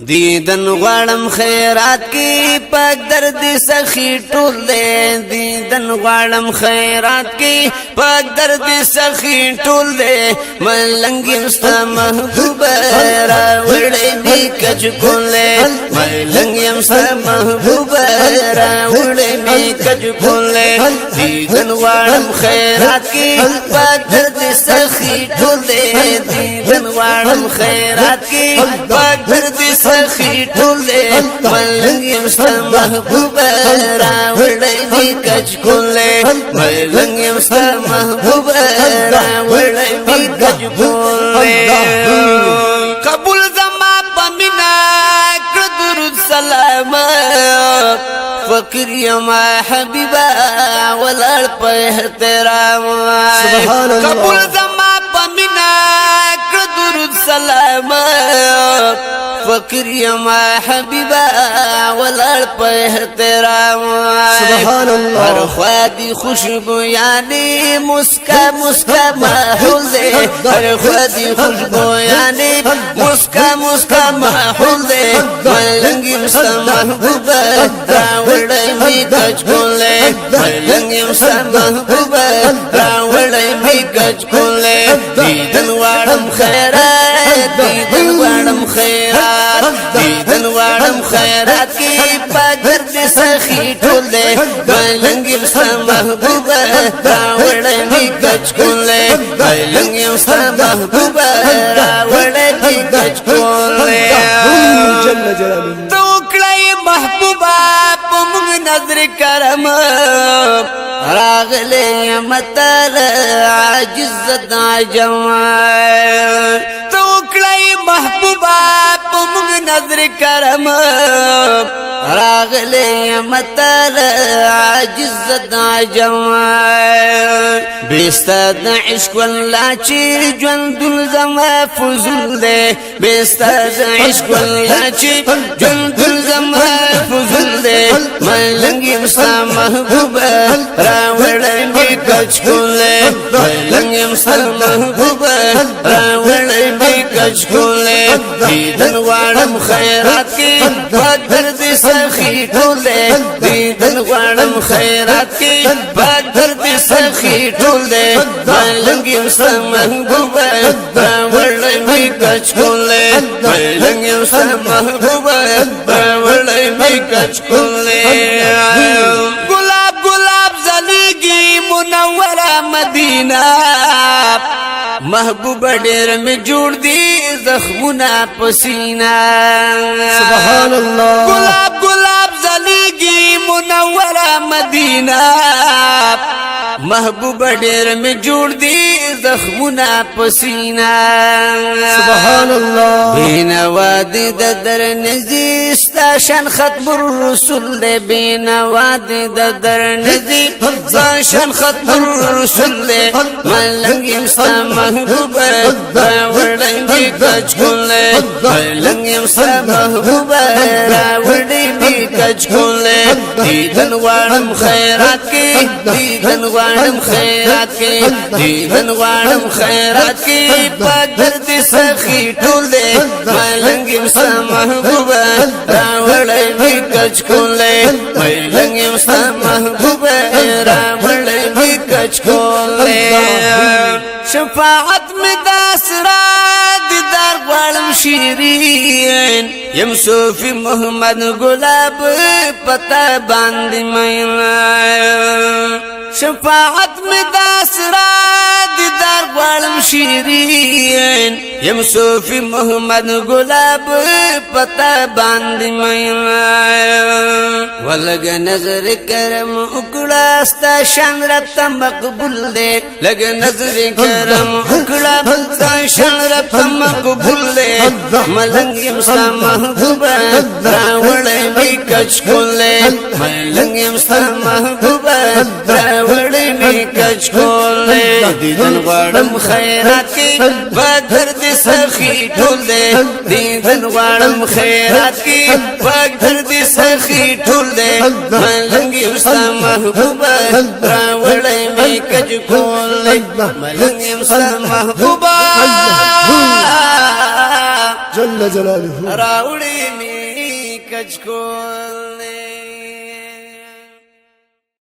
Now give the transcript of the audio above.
دیدن غواړم خیرات کی پاک درد سخی ټول دے دیدن غواړم خیرات کی پاک درد سخی ټول دے ملنګ مستا محبوب را وړې می کچ کولې ملنګ مستا محبوب را وړې می کچ کولې دیدن غواړم خیرات کی پاک درد سخی ټول دے دیدن غواړم خیرات کی پاک درد سخی ټول دے ملنګ مستا محبوب را وړې می کچ کولې ملنګ مستا محبوب را وړې می کچ کولې قبول زما پمینا درود سلام فقیر یما حبیبا ولړ په احترام قبول زما پمینا درود سلام فقیر یما حبیبا ولړ په احترام سبحان الله هر خوا خوشبو یعنی مسکا مسکا محول دے ہر خوا خوشبو یعنی مسکا مسکا محول دے ملنگی مستا محبوب راوڑی می کچ کولے ملنگی مستا محبوب راوڑی می کچ کولے دیدن وارم خیرات دیدن وارم خیرات دیدن وارم خیرات کی پاک درد سخی ټول دے ملنگی مستا محبوب راوڑی می کچ کولے ملنگی مستا محبوب راوڑی می کچ کولے توکڑی محبوبا پمگ نظر کرم راغلے مطل عجزت عجمائے توکڑی محبوبا پمگ نظر کرم راغلے مطل عجزت عجمائے بیستاد عشق واللہ چی جوندل زما فضل دے بیستاد عشق واللہ چی جوندل زما فضل دے ملنگی مستا محبوب راوڑی می کچ کولے ملنگی مستا محبوب راوڑی می کچ کولے دیدن وارم خیرات کی پاک درد سخی ټول دے دیدن غواړم خیرات کی پاک درد سخی ټول دے ملنګ مستا محبوب راوړی می کچ کولې ملنګ مستا محبوب راوړی می کچ کولې گلاب گلاب زلیگی منوره مدینہ محبوب ډیر می جوړ دی زخمونه پسینہ سبحان الله گلاب گلاب زلیگی منوره مدینہ محبوب ډیر می جوړ دی زخمونه پسینہ سبحان الله بینوا دی د در نزی ستا شان ختم الرسول دی بینوا دی د در نزی ستا شان ختم الرسول دی ملنګ مستا محبوب راوړی می کچ کولې ملنګ مستا محبوب راوړی می کچ کولې دیدن غواړم خیرات کی دیدن غواړم خیرات کی دیدن غواړم خیرات کی پاک درد سخی ټول دے ملنګ مستا محبوب راوړی می کچ کولې ملنګ مستا محبوب راوړی می کچ کولې شفاعت میں داسرا دیدار غواړم شیرین یم صوفی محمد گلاب پتا باندې معین شفاعت میں داسرا دیدار غواړم شیرین یم صوفی محمد گلاب پتا باندې معین ولګ نظر کرم وکړه ستا شان رب مقبول دے لګ نظر کرم وکړه ستا شان رب مقبول دے ملنګ مستا محبوب راوړی می کچ کولې ملنګ مستا محبوب راوړی می کچ کولې دیدن غواړم خیرات کی پاک درد سخی ټول دے دیدن غواړم خیرات کی پاک درد سخی ټول دے ملنګ مستا محبوب راوړی می کچ کولې ملنګ مستا محبوب جل جلاله راوړې می کچکول